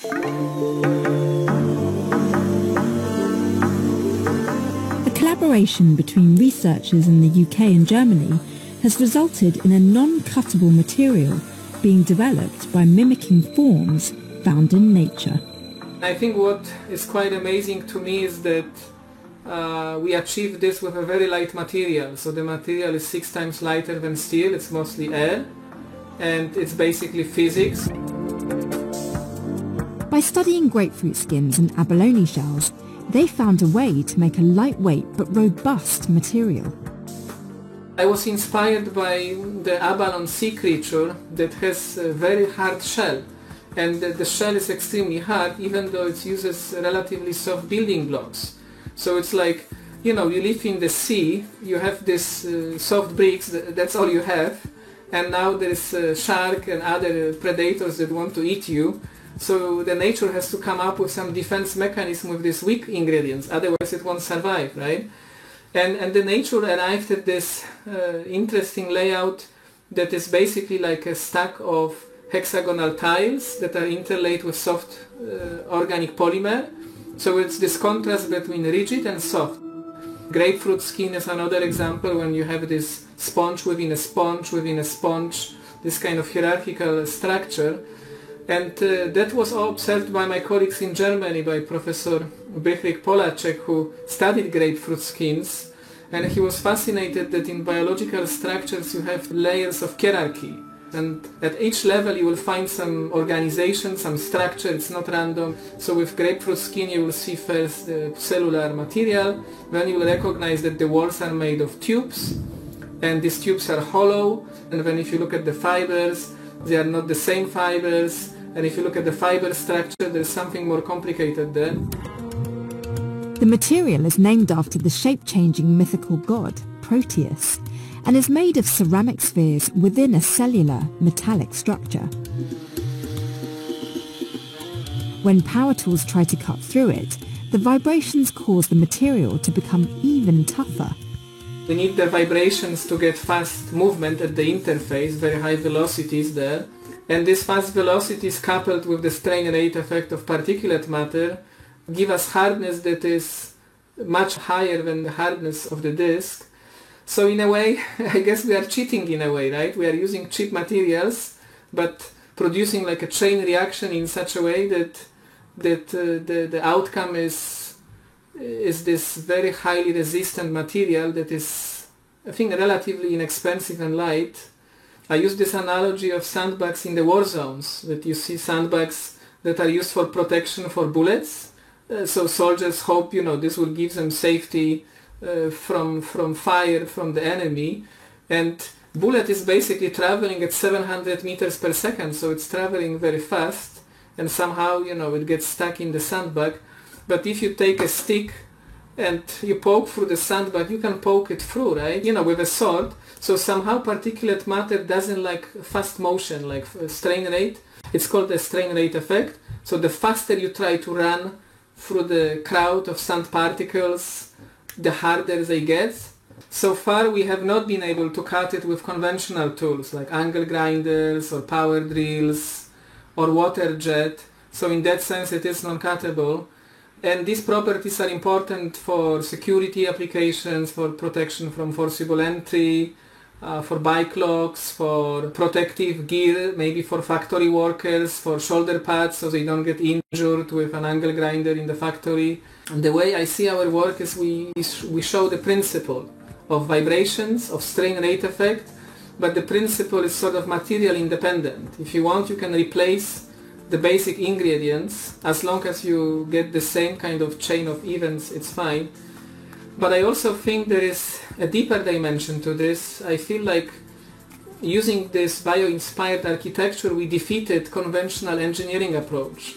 A collaboration between researchers in the UK and Germany has resulted in a non-cuttable material being developed by mimicking forms found in nature. I think what is quite amazing to me is that we achieved this with a very light material. So the material is 6 times lighter than steel, it's mostly air, and it's basically physics. By studying grapefruit skins and abalone shells, they found a way to make a lightweight but robust material. I was inspired by the abalone sea creature that has a very hard shell. And the shell is extremely hard, even though it uses relatively soft building blocks. So it's like, you live in the sea, you have this soft bricks, that's all you have. And now there's a shark and other predators that want to eat you. So the nature has to come up with some defense mechanism with these weak ingredients, otherwise it won't survive, right? And the nature arrived at this interesting layout that is basically like a stack of hexagonal tiles that are interlaid with soft organic polymer. So it's this contrast between rigid and soft. Grapefruit skin is another example when you have this sponge within a sponge within a sponge, this kind of hierarchical structure. And that was all observed by my colleagues in Germany, by Professor Brychwik Polacek, who studied grapefruit skins. And he was fascinated that in biological structures you have layers of hierarchy. And at each level you will find some organization, some structure, it's not random. So with grapefruit skin you will see first the cellular material, then you will recognize that the walls are made of tubes, and these tubes are hollow, and then if you look at the fibers, they are not the same fibers, and if you look at the fiber structure, there's something more complicated there. The material is named after the shape-changing mythical god, Proteus, and is made of ceramic spheres within a cellular metallic structure. When power tools try to cut through it, the vibrations cause the material to become even tougher. We need the vibrations to get fast movement at the interface, very high velocities there. And these fast velocities coupled with the strain rate effect of particulate matter give us hardness that is much higher than the hardness of the disk. So in a way, I guess we are cheating in a way, right? We are using cheap materials, but producing like a chain reaction in such a way that the outcome is this very highly resistant material that is, I think, relatively inexpensive and light. I use this analogy of sandbags in the war zones, that you see sandbags that are used for protection for bullets. So soldiers hope, this will give them safety from fire from the enemy. And bullet is basically traveling at 700 meters per second, so it's traveling very fast, and somehow, it gets stuck in the sandbag. But if you take a stick and you poke through the sandbag, you can poke it through, right? With a sword. So somehow particulate matter doesn't like fast motion, like strain rate. It's called the strain rate effect. So the faster you try to run through the crowd of sand particles, the harder they get. So far we have not been able to cut it with conventional tools like angle grinders or power drills or water jet. So in that sense it is non-cuttable. And these properties are important for security applications, for protection from forcible entry, for bike locks, for protective gear, maybe for factory workers, for shoulder pads so they don't get injured with an angle grinder in the factory. And the way I see our work is we show the principle of vibrations, of strain rate effect, but the principle is sort of material independent. If you want, you can replace the basic ingredients. As long as you get the same kind of chain of events, it's fine. But I also think there is a deeper dimension to this. I feel like using this bio-inspired architecture, we defeated conventional engineering approach.